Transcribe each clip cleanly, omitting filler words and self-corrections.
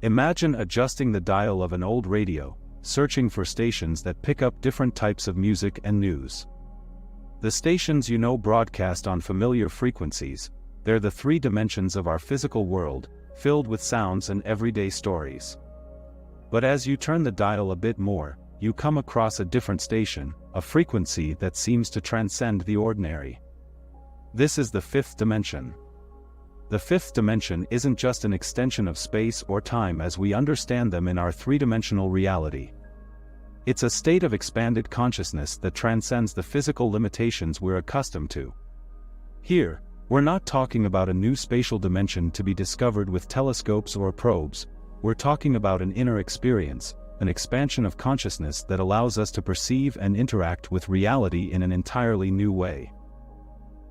Imagine adjusting the dial of an old radio, searching for stations that pick up different types of music and news. The stations you know broadcast on familiar frequencies. They're the three dimensions of our physical world, filled with sounds and everyday stories. But as you turn the dial a bit more, you come across a different station, a frequency that seems to transcend the ordinary. This is the fifth dimension. The fifth dimension isn't just an extension of space or time as we understand them in our three-dimensional reality. It's a state of expanded consciousness that transcends the physical limitations we're accustomed to. Here, we're not talking about a new spatial dimension to be discovered with telescopes or probes. We're talking about an inner experience, an expansion of consciousness that allows us to perceive and interact with reality in an entirely new way.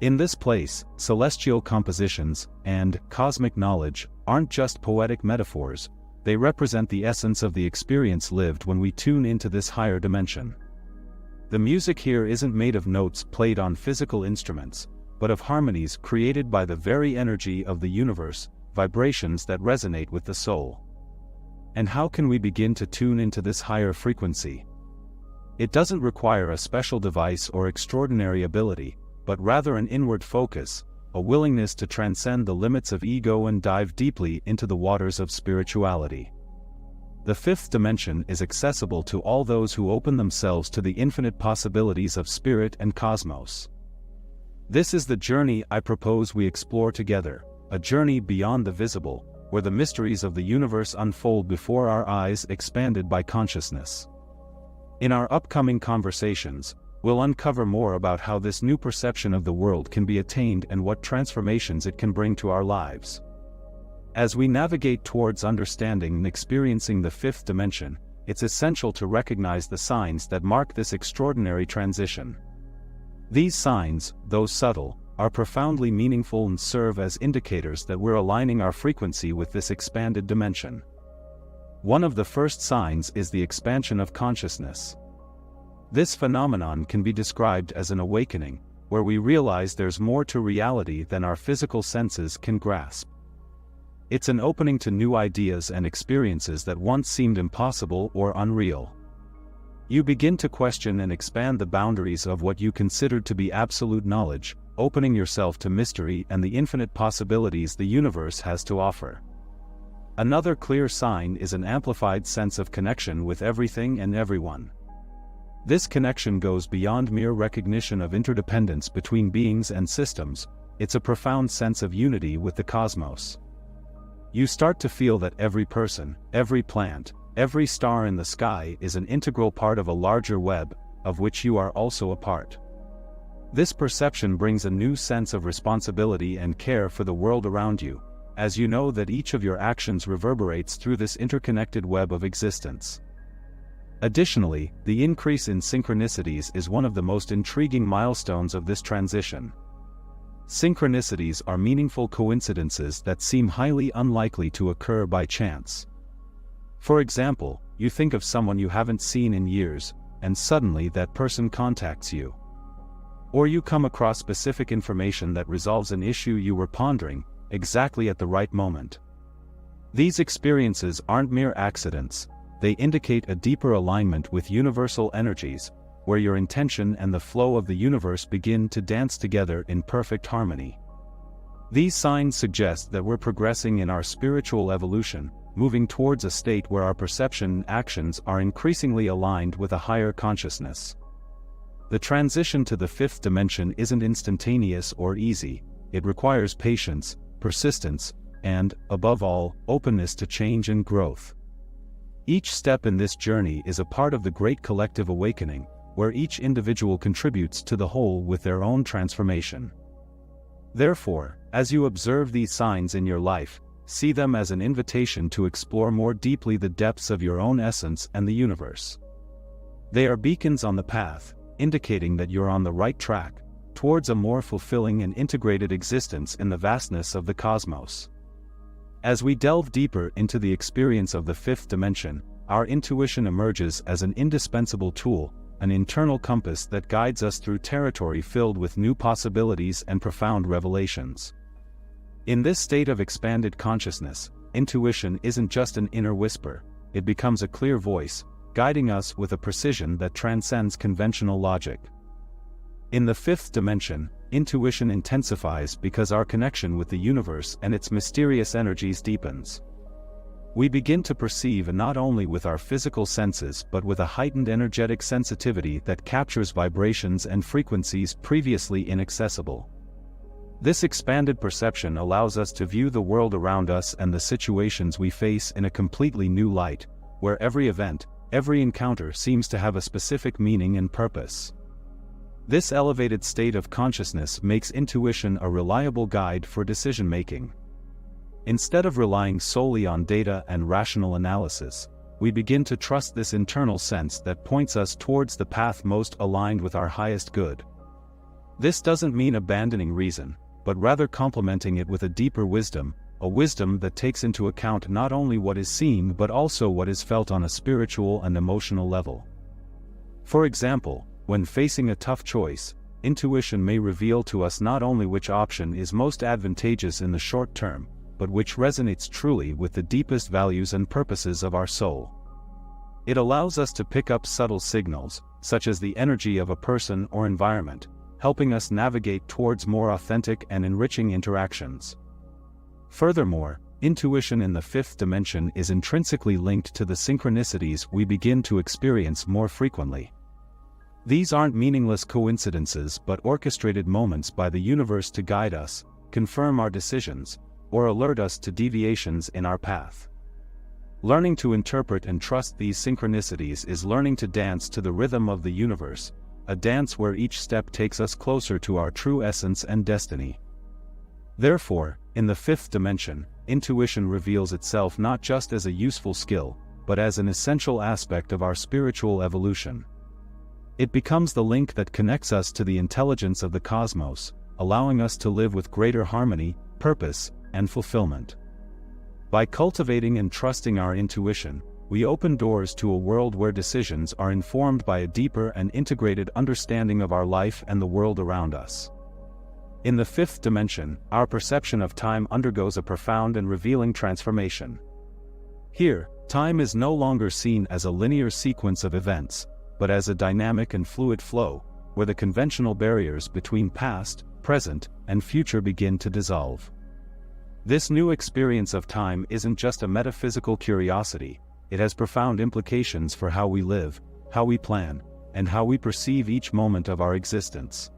In this place, celestial compositions and cosmic knowledge aren't just poetic metaphors, they represent the essence of the experience lived when we tune into this higher dimension. The music here isn't made of notes played on physical instruments, but of harmonies created by the very energy of the universe, vibrations that resonate with the soul. And how can we begin to tune into this higher frequency? It doesn't require a special device or extraordinary ability, but rather an inward focus, a willingness to transcend the limits of ego and dive deeply into the waters of spirituality. The fifth dimension is accessible to all those who open themselves to the infinite possibilities of spirit and cosmos. This is the journey I propose we explore together, a journey beyond the visible, where the mysteries of the universe unfold before our eyes, expanded by consciousness. In our upcoming conversations, we'll uncover more about how this new perception of the world can be attained and what transformations it can bring to our lives. As we navigate towards understanding and experiencing the fifth dimension, it's essential to recognize the signs that mark this extraordinary transition. These signs, though subtle, are profoundly meaningful and serve as indicators that we're aligning our frequency with this expanded dimension. One of the first signs is the expansion of consciousness. This phenomenon can be described as an awakening, where we realize there's more to reality than our physical senses can grasp. It's an opening to new ideas and experiences that once seemed impossible or unreal. You begin to question and expand the boundaries of what you considered to be absolute knowledge, opening yourself to mystery and the infinite possibilities the universe has to offer. Another clear sign is an amplified sense of connection with everything and everyone. This connection goes beyond mere recognition of interdependence between beings and systems. It's a profound sense of unity with the cosmos. You start to feel that every person, every plant, every star in the sky is an integral part of a larger web, of which you are also a part. This perception brings a new sense of responsibility and care for the world around you, as you know that each of your actions reverberates through this interconnected web of existence. Additionally, the increase in synchronicities is one of the most intriguing milestones of this transition. Synchronicities are meaningful coincidences that seem highly unlikely to occur by chance. For example, you think of someone you haven't seen in years, and suddenly that person contacts you. Or you come across specific information that resolves an issue you were pondering, exactly at the right moment. These experiences aren't mere accidents, they indicate a deeper alignment with universal energies, where your intention and the flow of the universe begin to dance together in perfect harmony. These signs suggest that we're progressing in our spiritual evolution, moving towards a state where our perception and actions are increasingly aligned with a higher consciousness. The transition to the fifth dimension isn't instantaneous or easy. It requires patience, persistence, and, above all, openness to change and growth. Each step in this journey is a part of the great collective awakening, where each individual contributes to the whole with their own transformation. Therefore, as you observe these signs in your life, see them as an invitation to explore more deeply the depths of your own essence and the universe. They are beacons on the path, indicating that you're on the right track, towards a more fulfilling and integrated existence in the vastness of the cosmos. As we delve deeper into the experience of the fifth dimension, our intuition emerges as an indispensable tool, an internal compass that guides us through territory filled with new possibilities and profound revelations. In this state of expanded consciousness, intuition isn't just an inner whisper, it becomes a clear voice, guiding us with a precision that transcends conventional logic. In the fifth dimension, intuition intensifies because our connection with the universe and its mysterious energies deepens. We begin to perceive not only with our physical senses but with a heightened energetic sensitivity that captures vibrations and frequencies previously inaccessible. This expanded perception allows us to view the world around us and the situations we face in a completely new light, where every event, every encounter seems to have a specific meaning and purpose. This elevated state of consciousness makes intuition a reliable guide for decision-making. Instead of relying solely on data and rational analysis, we begin to trust this internal sense that points us towards the path most aligned with our highest good. This doesn't mean abandoning reason, but rather complementing it with a deeper wisdom, a wisdom that takes into account not only what is seen but also what is felt on a spiritual and emotional level. For example, when facing a tough choice, intuition may reveal to us not only which option is most advantageous in the short term, but which resonates truly with the deepest values and purposes of our soul. It allows us to pick up subtle signals, such as the energy of a person or environment, helping us navigate towards more authentic and enriching interactions. Furthermore, intuition in the fifth dimension is intrinsically linked to the synchronicities we begin to experience more frequently. These aren't meaningless coincidences but orchestrated moments by the universe to guide us, confirm our decisions, or alert us to deviations in our path. Learning to interpret and trust these synchronicities is learning to dance to the rhythm of the universe, a dance where each step takes us closer to our true essence and destiny. Therefore, in the fifth dimension, intuition reveals itself not just as a useful skill, but as an essential aspect of our spiritual evolution. It becomes the link that connects us to the intelligence of the cosmos, allowing us to live with greater harmony, purpose, and fulfillment. By cultivating and trusting our intuition, we open doors to a world where decisions are informed by a deeper and integrated understanding of our life and the world around us. In the fifth dimension, our perception of time undergoes a profound and revealing transformation. Here, time is no longer seen as a linear sequence of events, but as a dynamic and fluid flow, where the conventional barriers between past, present, and future begin to dissolve. This new experience of time isn't just a metaphysical curiosity, it has profound implications for how we live, how we plan, and how we perceive each moment of our existence.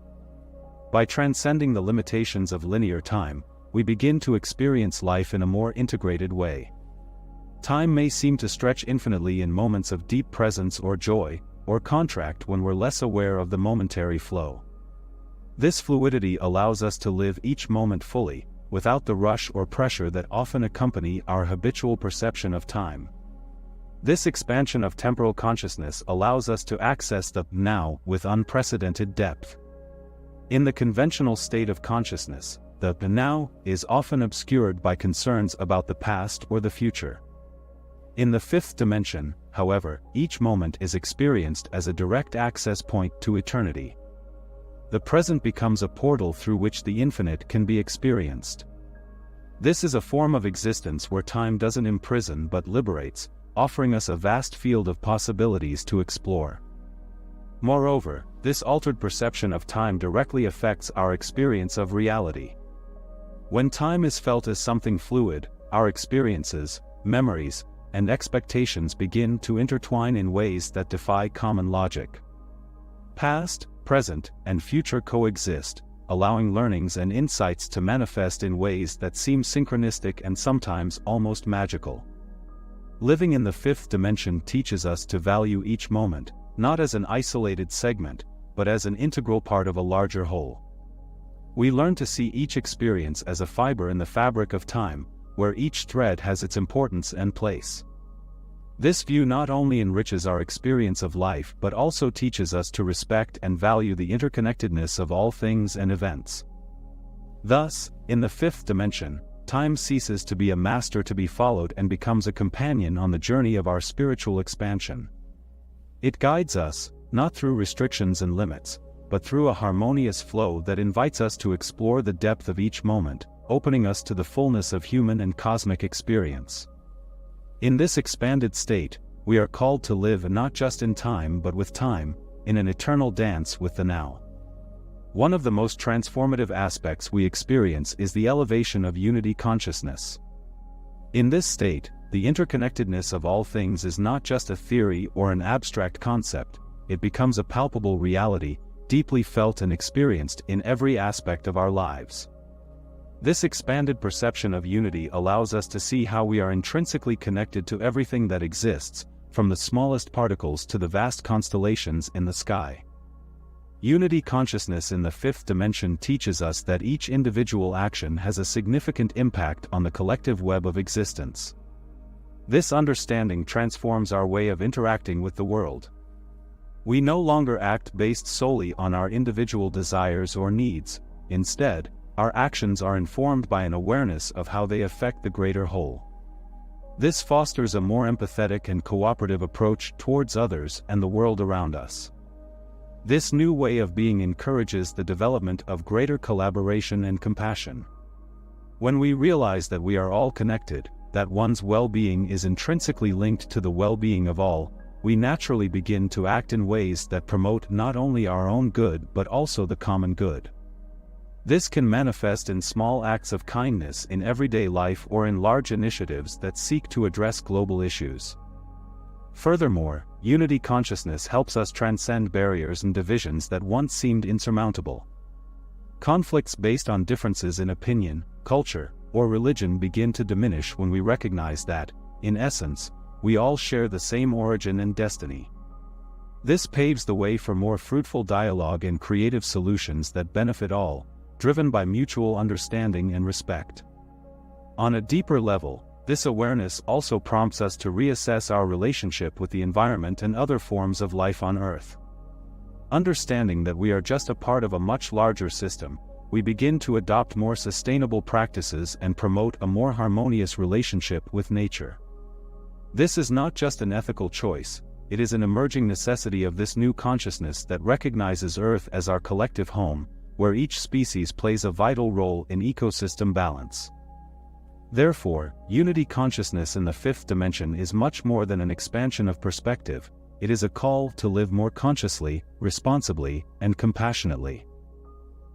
By transcending the limitations of linear time, we begin to experience life in a more integrated way. Time may seem to stretch infinitely in moments of deep presence or joy, or contract when we're less aware of the momentary flow. This fluidity allows us to live each moment fully, without the rush or pressure that often accompany our habitual perception of time. This expansion of temporal consciousness allows us to access the now with unprecedented depth. In the conventional state of consciousness, the now is often obscured by concerns about the past or the future. In the fifth dimension, however, each moment is experienced as a direct access point to eternity. The present becomes a portal through which the infinite can be experienced. This is a form of existence where time doesn't imprison but liberates, offering us a vast field of possibilities to explore. Moreover, this altered perception of time directly affects our experience of reality. When time is felt as something fluid, our experiences, memories, and expectations begin to intertwine in ways that defy common logic. Past, present, and future coexist, allowing learnings and insights to manifest in ways that seem synchronistic and sometimes almost magical. Living in the fifth dimension teaches us to value each moment, not as an isolated segment, but as an integral part of a larger whole. We learn to see each experience as a fiber in the fabric of time, where each thread has its importance and place. This view not only enriches our experience of life but also teaches us to respect and value the interconnectedness of all things and events. Thus, in the fifth dimension, time ceases to be a master to be followed and becomes a companion on the journey of our spiritual expansion. It guides us, not through restrictions and limits, but through a harmonious flow that invites us to explore the depth of each moment, opening us to the fullness of human and cosmic experience. In this expanded state, we are called to live not just in time but with time, in an eternal dance with the now. One of the most transformative aspects we experience is the elevation of unity consciousness. In this state, the interconnectedness of all things is not just a theory or an abstract concept, it becomes a palpable reality, deeply felt and experienced in every aspect of our lives. This expanded perception of unity allows us to see how we are intrinsically connected to everything that exists, from the smallest particles to the vast constellations in the sky. Unity consciousness in the fifth dimension teaches us that each individual action has a significant impact on the collective web of existence. This understanding transforms our way of interacting with the world. We no longer act based solely on our individual desires or needs. Instead, our actions are informed by an awareness of how they affect the greater whole. This fosters a more empathetic and cooperative approach towards others and the world around us. This new way of being encourages the development of greater collaboration and compassion. When we realize that we are all connected, that one's well-being is intrinsically linked to the well-being of all, we naturally begin to act in ways that promote not only our own good but also the common good. This can manifest in small acts of kindness in everyday life or in large initiatives that seek to address global issues. Furthermore, unity consciousness helps us transcend barriers and divisions that once seemed insurmountable. Conflicts based on differences in opinion, culture, or religion begin to diminish when we recognize that, in essence, we all share the same origin and destiny. This paves the way for more fruitful dialogue and creative solutions that benefit all, driven by mutual understanding and respect. On a deeper level, this awareness also prompts us to reassess our relationship with the environment and other forms of life on Earth. Understanding that we are just a part of a much larger system, we begin to adopt more sustainable practices and promote a more harmonious relationship with nature. This is not just an ethical choice, it is an emerging necessity of this new consciousness that recognizes Earth as our collective home, where each species plays a vital role in ecosystem balance. Therefore, unity consciousness in the fifth dimension is much more than an expansion of perspective, it is a call to live more consciously, responsibly, and compassionately.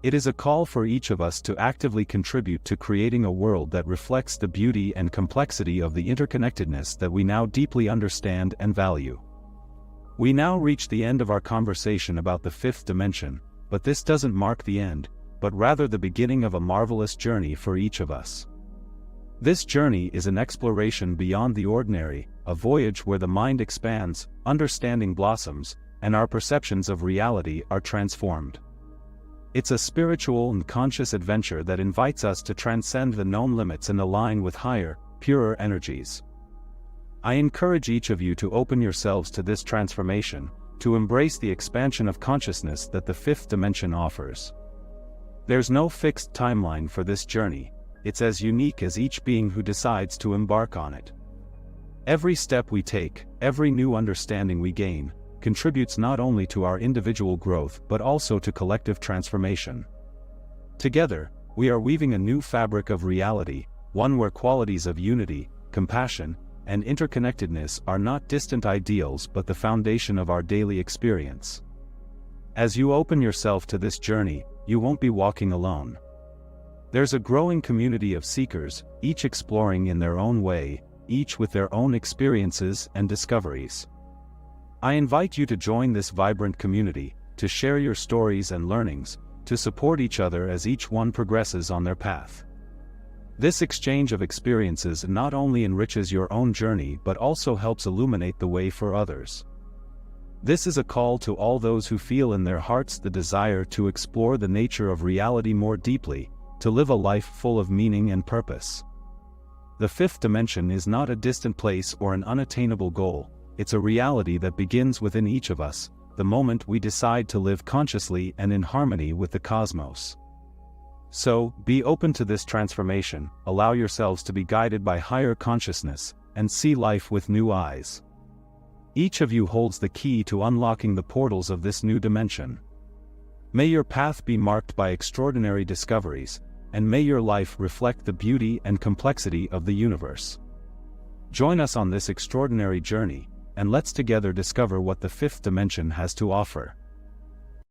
It is a call for each of us to actively contribute to creating a world that reflects the beauty and complexity of the interconnectedness that we now deeply understand and value. We now reach the end of our conversation about the fifth dimension, but this doesn't mark the end, but rather the beginning of a marvelous journey for each of us. This journey is an exploration beyond the ordinary, a voyage where the mind expands, understanding blossoms, and our perceptions of reality are transformed. It's a spiritual and conscious adventure that invites us to transcend the known limits and align with higher, purer energies. I encourage each of you to open yourselves to this transformation, to embrace the expansion of consciousness that the fifth dimension offers. There's no fixed timeline for this journey, it's as unique as each being who decides to embark on it. Every step we take, every new understanding we gain, contributes not only to our individual growth but also to collective transformation. Together, we are weaving a new fabric of reality, one where qualities of unity, compassion, and interconnectedness are not distant ideals but the foundation of our daily experience. As you open yourself to this journey, you won't be walking alone. There's a growing community of seekers, each exploring in their own way, each with their own experiences and discoveries. I invite you to join this vibrant community, to share your stories and learnings, to support each other as each one progresses on their path. This exchange of experiences not only enriches your own journey but also helps illuminate the way for others. This is a call to all those who feel in their hearts the desire to explore the nature of reality more deeply, to live a life full of meaning and purpose. The fifth dimension is not a distant place or an unattainable goal, it's a reality that begins within each of us, the moment we decide to live consciously and in harmony with the cosmos. So, be open to this transformation, allow yourselves to be guided by higher consciousness, and see life with new eyes. Each of you holds the key to unlocking the portals of this new dimension. May your path be marked by extraordinary discoveries, and may your life reflect the beauty and complexity of the universe. Join us on this extraordinary journey, and let's together discover what the fifth dimension has to offer.